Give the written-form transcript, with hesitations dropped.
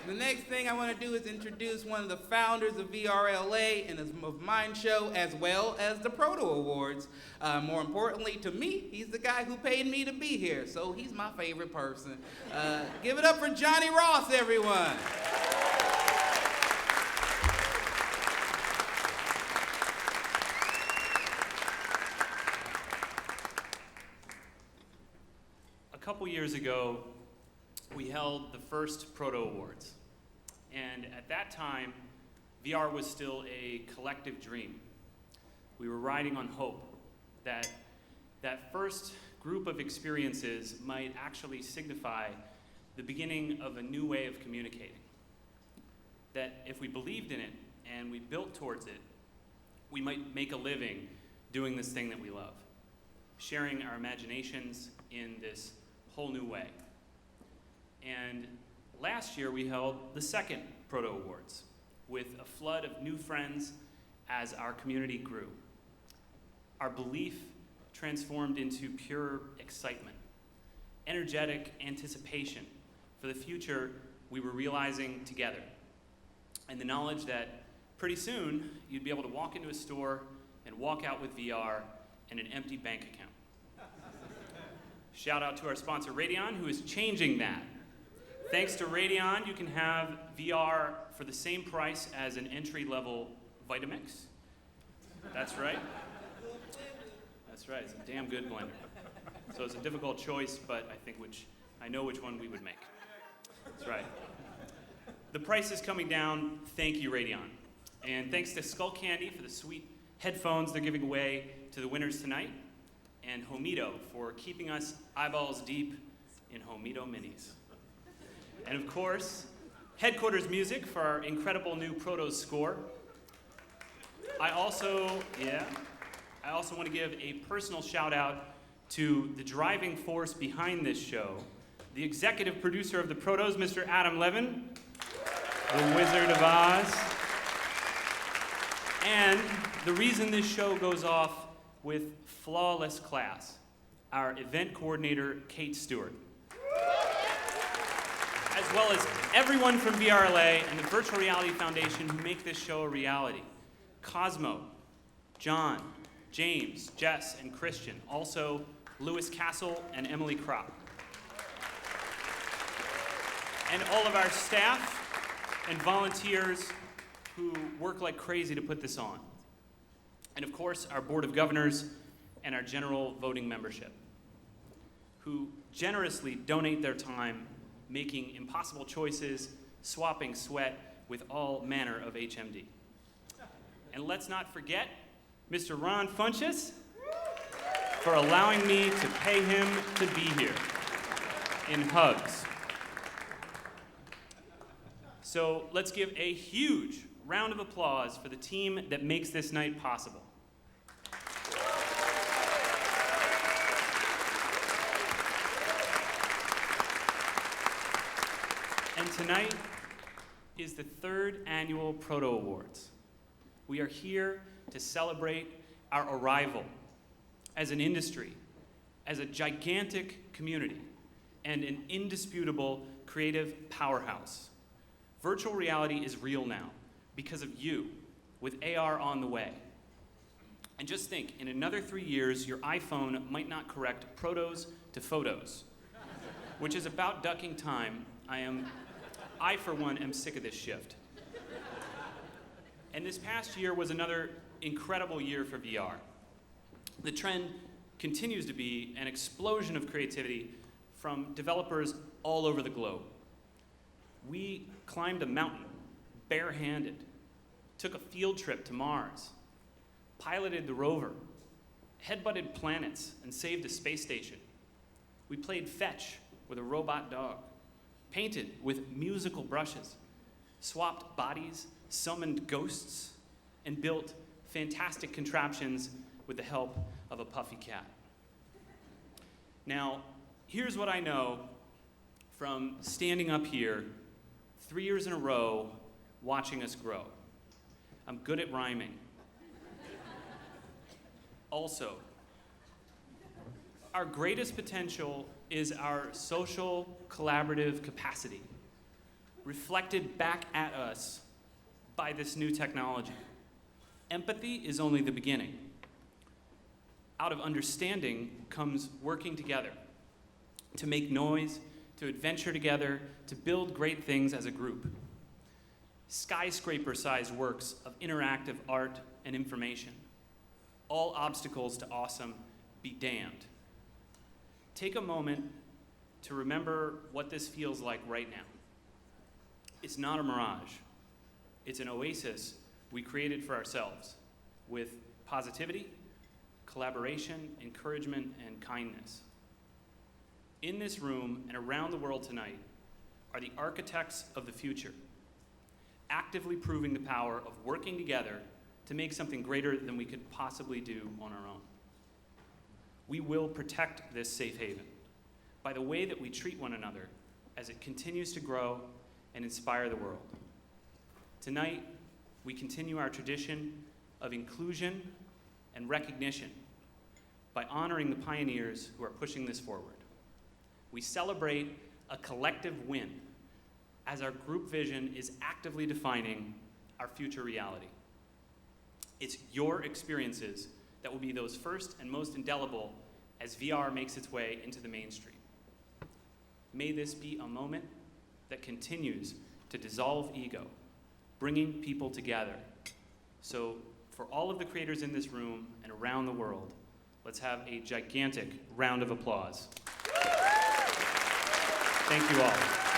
The next thing I want to do is introduce one of the founders of VRLA and of Mind Show, as well as the Proto Awards. More importantly to me, he's the guy who paid me to be here, so he's my favorite person. Give it up for Jonnie Ross, everyone. A couple years ago, we held the first Proto Awards. And at that time, VR was still a collective dream. We were riding on hope that that first group of experiences might actually signify the beginning of a new way of communicating. That if we believed in it and we built towards it, we might make a living doing this thing that we love, sharing our imaginations in this whole new way. And last year we held the second Proto Awards with a flood of new friends as our community grew. Our belief transformed into pure excitement, energetic anticipation for the future we were realizing together, and the knowledge that pretty soon you'd be able to walk into a store and walk out with VR and an empty bank account. Shout out to our sponsor RADEON, who is changing that. Thanks to RADEON, you can have VR for the same price as an entry-level Vitamix. That's right. That's right, it's a damn good blender. So it's a difficult choice, but I know which one we would make. That's right. The price is coming down, thank you RADEON. And thanks to Skull Candy for the sweet headphones they're giving away to the winners tonight, and Homito for keeping us eyeballs deep in Homito Minis. And of course, Headquarters Music for our incredible new Proto score. I also want to give a personal shout out to the driving force behind this show, the executive producer of the Protos, Mr. Adam Levin, the Wizard of Oz, and the reason this show goes off with flawless class, our event coordinator, Kate Stewart, as well as everyone from VRLA and the Virtual Reality Foundation who make this show a reality. Cosmo, John, James, Jess, and Christian. Also, Lewis Castle and Emily Kropp. And all of our staff and volunteers who work like crazy to put this on. And of course, our Board of Governors and our general voting membership, who generously donate their time making impossible choices, swapping sweat with all manner of HMD. And let's not forget Mr. Ron Funches for allowing me to pay him to be here in hugs. So let's give a huge round of applause for the team that makes this night possible. And tonight is the third annual Proto Awards. We are here to celebrate our arrival as an industry, as a gigantic community, and an indisputable creative powerhouse. Virtual reality is real now because of you, with AR on the way. And just think, in another 3 years, your iPhone might not correct protos to photos, which is about ducking time. I, for one, am sick of this shift. And this past year was another incredible year for VR. The trend continues to be an explosion of creativity from developers all over the globe. We climbed a mountain barehanded, took a field trip to Mars, piloted the rover, headbutted planets, and saved a space station. We played fetch with a robot dog, painted with musical brushes, swapped bodies, summoned ghosts, and built fantastic contraptions with the help of a puffy cat. Now, here's what I know from standing up here 3 years in a row watching us grow. I'm good at rhyming. Also, our greatest potential is our social collaborative capacity. reflected back at us by this new technology. Empathy is only the beginning. Out of understanding comes working together, to make noise, to adventure together, to build great things as a group. Skyscraper-sized works of interactive art and information. All obstacles to awesome be damned. Take a moment to remember what this feels like right now. It's not a mirage. It's an oasis we created for ourselves with positivity, collaboration, encouragement, and kindness. In this room and around the world tonight are the architects of the future, actively proving the power of working together to make something greater than we could possibly do on our own. We will protect this safe haven by the way that we treat one another as it continues to grow and inspire the world. Tonight, we continue our tradition of inclusion and recognition by honoring the pioneers who are pushing this forward. We celebrate a collective win as our group vision is actively defining our future reality. It's your experiences that will be those first and most indelible as VR makes its way into the mainstream. May this be a moment that continues to dissolve ego, bringing people together. So for all of the creators in this room and around the world, let's have a gigantic round of applause. Thank you all.